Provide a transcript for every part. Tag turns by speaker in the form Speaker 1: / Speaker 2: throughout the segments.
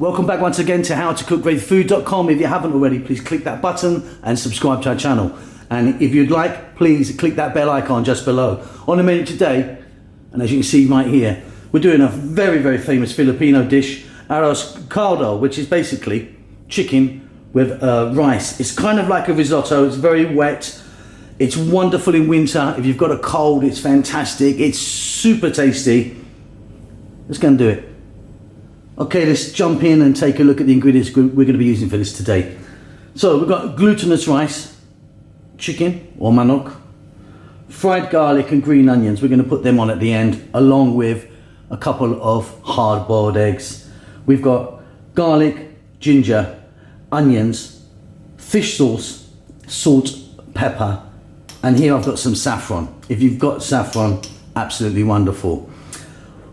Speaker 1: welcome back once again to howtocookgreatfood.com. If you haven't already, please click that button and subscribe to our channel. And if you'd like, please click that bell icon just below. On the menu today, and as you can see right here, we're doing a very, very famous Filipino dish, Arroz Caldo, which is basically chicken with rice. It's kind of like a risotto. It's very wet. It's wonderful in winter. If you've got a cold, it's fantastic. It's super tasty. Let's go and do it. Okay, let's jump in and take a look at the ingredients we're going to be using for this today. So we've got glutinous rice, chicken or manok, fried garlic and green onions. We're going to put them on at the end, along with a couple of hard-boiled eggs. We've got garlic, ginger, onions, fish sauce, salt, pepper, and here I've got some saffron. If you've got saffron, absolutely wonderful.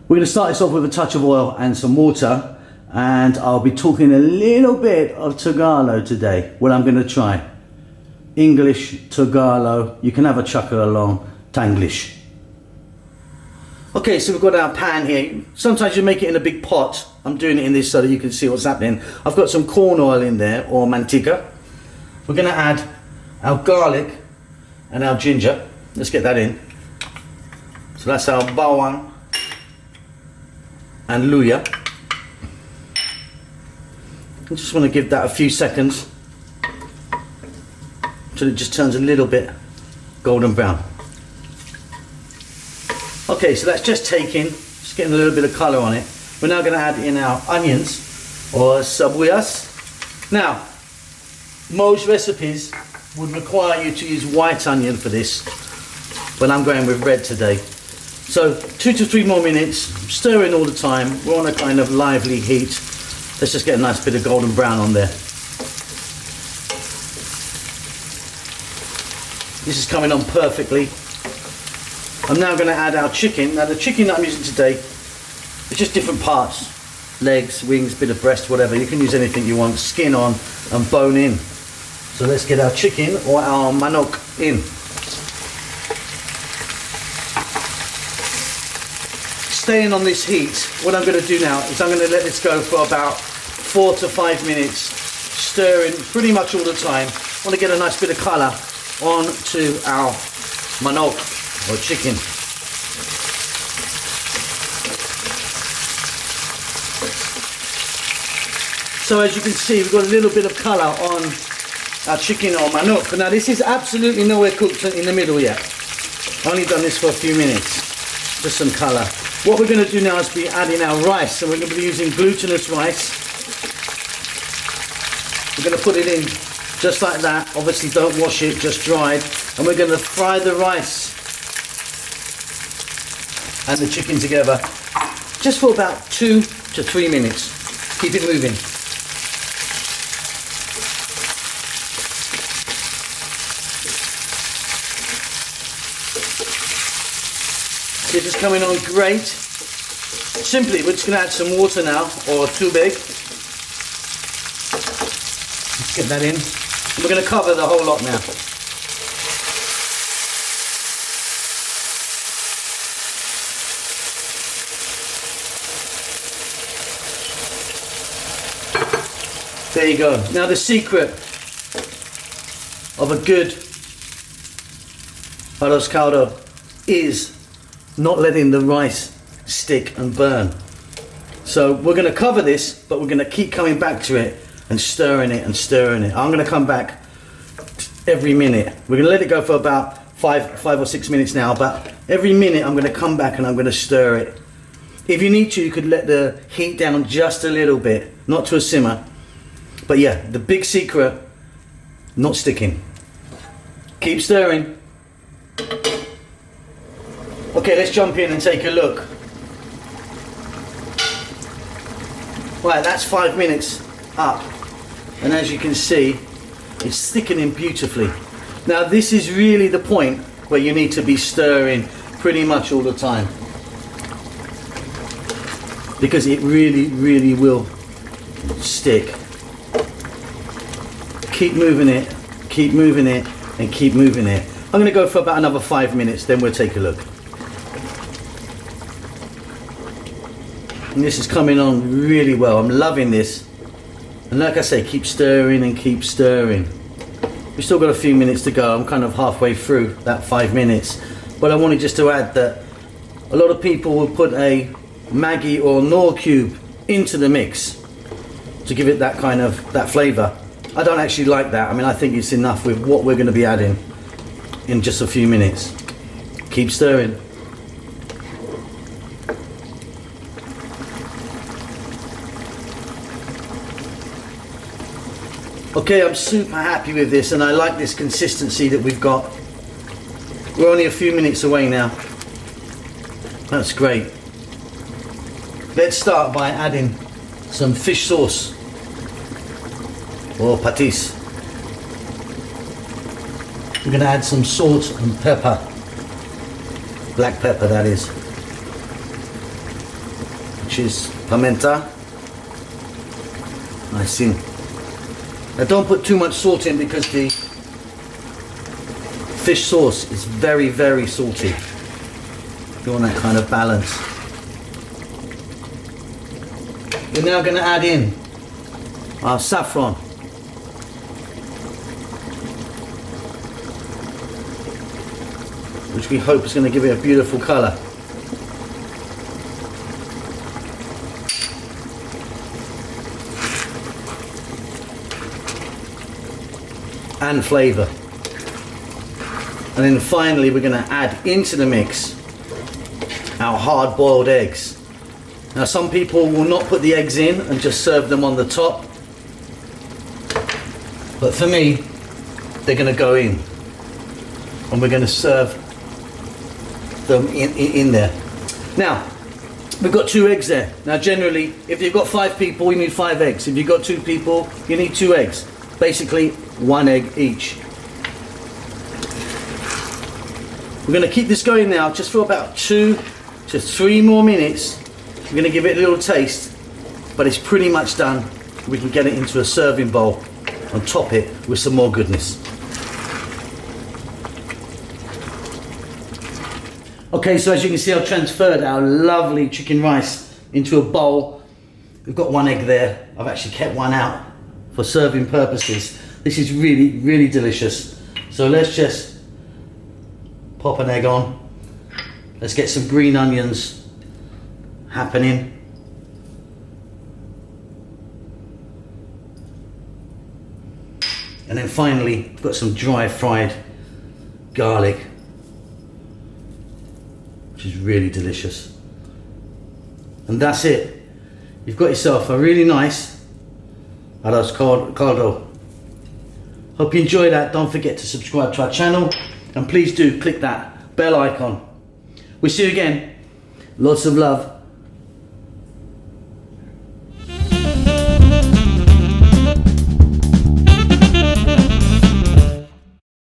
Speaker 1: We're going to start this off with a touch of oil and some water, and I'll be talking a little bit of Tagalog today. What I'm going to try. English, Tagalog, you can have a chuckle along, Tanglish. Okay, so we've got our pan here. Sometimes you make it in a big pot. I'm doing it in this so that you can see what's happening. I've got some corn oil in there, or mantika. We're going to add our garlic and our ginger. Let's get that in. So that's our bawang and luya. I just want to give that a few seconds until it just turns a little bit golden brown. Okay, so that's just getting a little bit of colour on it. We're now going to add in our onions or sabuyas. Now, most recipes would require you to use white onion for this, but I'm going with red today. So 2 to 3 more minutes, stirring all the time. We're on a kind of lively heat. Let's just get a nice bit of golden brown on there. This is coming on perfectly. I'm now going to add our chicken. Now the chicken that I'm using today is just different parts. Legs, wings, bit of breast, whatever. You can use anything you want. Skin on and bone in. So let's get our chicken or our manok in. Staying on this heat, what I'm going to do now is I'm going to let this go for about 4 to 5 minutes, stirring pretty much all the time. I want to get a nice bit of colour onto our manok or chicken. So as you can see, we've got a little bit of colour on our chicken or manok. Now this is absolutely nowhere cooked in the middle yet. I've only done this for a few minutes, just some colour. What we're going to do now is be adding our rice. So we're going to be using glutinous rice. We're going to put it in just like that. Obviously don't wash it, just dried. And we're going to fry the rice and the chicken together just for about 2 to 3 minutes. Keep it moving. This is coming on great. Simply, we're just going to add some water now, or tubig. Let's get that in. And we're going to cover the whole lot now. There you go. Now the secret of a good arroz caldo is not letting the rice stick and burn. So we're going to cover this, but we're going to keep coming back to it and stirring it and stirring it. I'm going to come back every minute. We're going to let it go for about 5 or 6 minutes now, but every minute I'm going to come back and I'm going to stir it. If you need to, you could let the heat down just a little bit, not to a simmer. But yeah, the big secret, not sticking. Keep stirring. Okay, let's jump in and take a look. Right, that's 5 minutes up. And as you can see, it's thickening beautifully. Now this is really the point where you need to be stirring pretty much all the time. Because it really, really will stick. Keep moving it, keep moving it, and keep moving it. I'm going to go for about another 5 minutes, then we'll take a look. And this is coming on really well. I'm loving this. And like I say, keep stirring and keep stirring. We've still got a few minutes to go. I'm kind of halfway through that 5 minutes. But I wanted just to add that a lot of people will put a Maggi or Knorr cube into the mix to give it that kind of, that flavor. I don't actually like that. I mean, I think it's enough with what we're going to be adding in just a few minutes. Keep stirring. Okay, I'm super happy with this, and I like this consistency that we've got. We're only a few minutes away now. That's great. Let's start by adding some fish sauce or patis. We're going to add some salt and pepper, black pepper that is, which is pimenta. Nice in. Now don't put too much salt in because the fish sauce is very, very salty. You want that kind of balance. We're now going to add in our saffron. Which we hope is going to give it a beautiful colour. And flavour. And then finally we're going to add into the mix our hard boiled eggs. Now some people will not put the eggs in and just serve them on the top, but for me they're going to go in and we're going to serve them in there. Now we've got 2 eggs there. Now generally if you've got 5 people you need 5 eggs. If you've got 2 people you need 2 eggs. Basically 1 egg each. We're going to keep this going now just for about 2 to 3 more minutes. We're going to give it a little taste, but it's pretty much done. We can get it into a serving bowl and top it with some more goodness. Okay, so as you can see I've transferred our lovely chicken rice into a bowl. We've got 1 egg there. I've actually kept 1 out for serving purposes. This is really, really delicious. So let's just pop an egg on. Let's get some green onions happening. And then finally, we've got some dry fried garlic, which is really delicious. And that's it. You've got yourself a really nice arroz caldo. Hope you enjoy that. Don't forget to subscribe to our channel, and please do click that bell icon. We'll see you again. Lots of love.